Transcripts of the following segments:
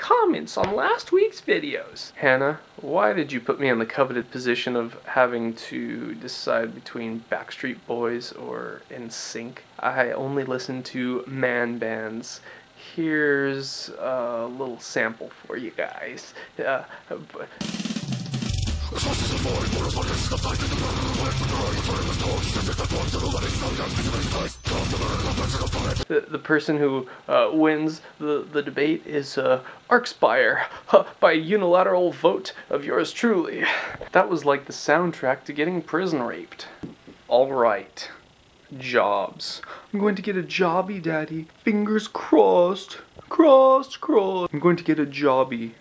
comments on last week's videos. Hannah, why did you put me in the coveted position of having to decide between Backstreet Boys or NSYNC? I only listen to man bands. Here's a little sample for you guys. The person who wins the debate is Arcspire by unilateral vote of yours truly. That was like the soundtrack to getting prison raped. Alright. Jobs. I'm going to get a jobby, Daddy. Fingers crossed. Crossed. I'm going to get a jobby.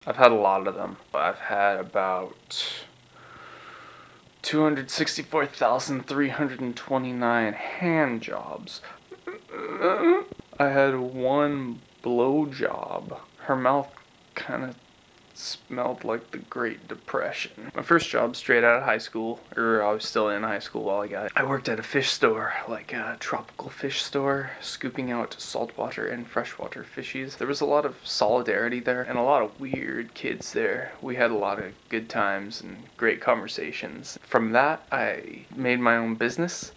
I've had a lot of them. I've had about 264,329 hand jobs. I had one blow job. Her mouth kind of smelled like the Great Depression. My first job straight out of high school, or I was still in high school while I got it. I worked at a fish store, like a tropical fish store, scooping out saltwater and freshwater fishies. There was a lot of solidarity there and a lot of weird kids there. We had a lot of good times and great conversations. From that, I made my own business.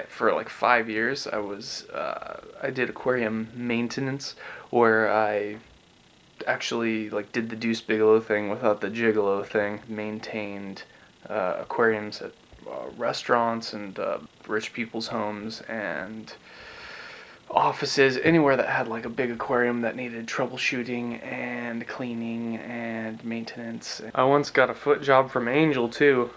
For like 5 years, I did aquarium maintenance, where I actually like did the Deuce Bigelow thing without the gigolo thing. Maintained aquariums at restaurants and rich people's homes and offices, anywhere that had like a big aquarium that needed troubleshooting and cleaning and maintenance. I once got a foot job from Angel too.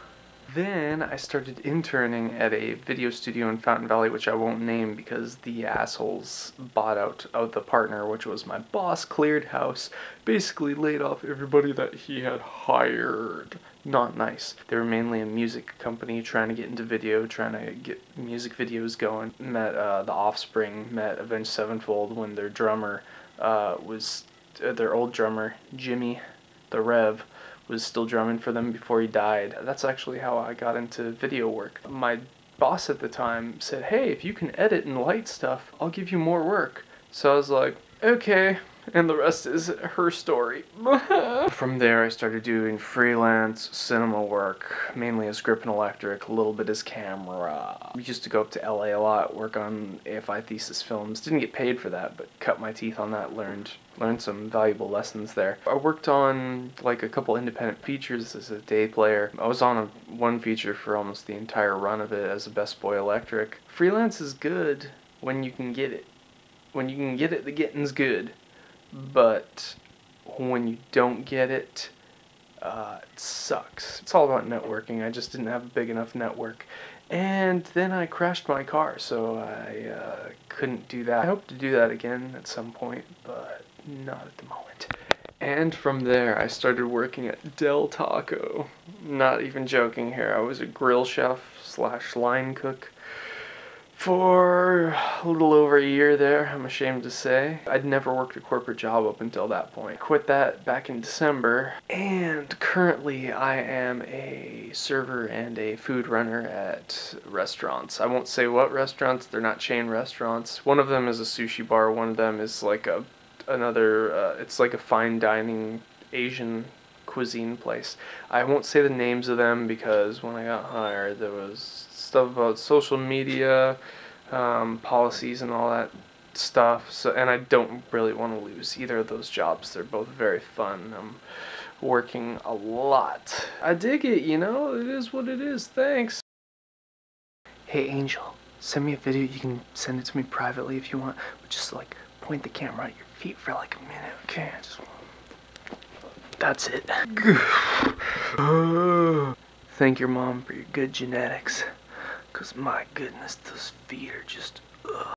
Then I started interning at a video studio in Fountain Valley, which I won't name because the assholes bought out the partner, which was my boss, cleared house, basically laid off everybody that he had hired. Not nice. They were mainly a music company trying to get into video, trying to get music videos going. Met The Offspring, met Avenged Sevenfold when their drummer their old drummer, Jimmy, the Rev, was still drumming for them before he died. That's actually how I got into video work. My boss at the time said, hey, if you can edit and light stuff, I'll give you more work. So I was like, okay, and the rest is her story. From there I started doing freelance cinema work, mainly as grip and electric, a little bit as camera. We used to go up to LA a lot, work on AFI thesis films. Didn't get paid for that, but cut my teeth on that, learned some valuable lessons there. I worked on like a couple independent features as a day player. I was on one feature for almost the entire run of it as a best boy electric. Freelance is good when you can get it. When you can get it, the getting's good. But when you don't get it, it sucks. It's all about networking. I just didn't have a big enough network. And then I crashed my car, so I couldn't do that. I hope to do that again at some point, but not at the moment. And from there, I started working at Del Taco. Not even joking here. I was a grill chef / line cook for a little over a year there, I'm ashamed to say. I'd never worked a corporate job up until that point. Quit that back in December, and currently I am a server and a food runner at restaurants. I won't say what restaurants, they're not chain restaurants. One of them is a sushi bar, one of them is like it's like a fine dining Asian cuisine place. I won't say the names of them because when I got hired there was stuff about social media, policies and all that stuff, and I don't really want to lose either of those jobs. They're both very fun. I'm working a lot. I dig it, you know, it is what it is. Thanks. Hey Angel, send me a video. You can send it to me privately if you want, but just like point the camera at your feet for like a minute, okay? That's it. Thank your mom for your good genetics. 'Cause my goodness, those feet are just, ugh.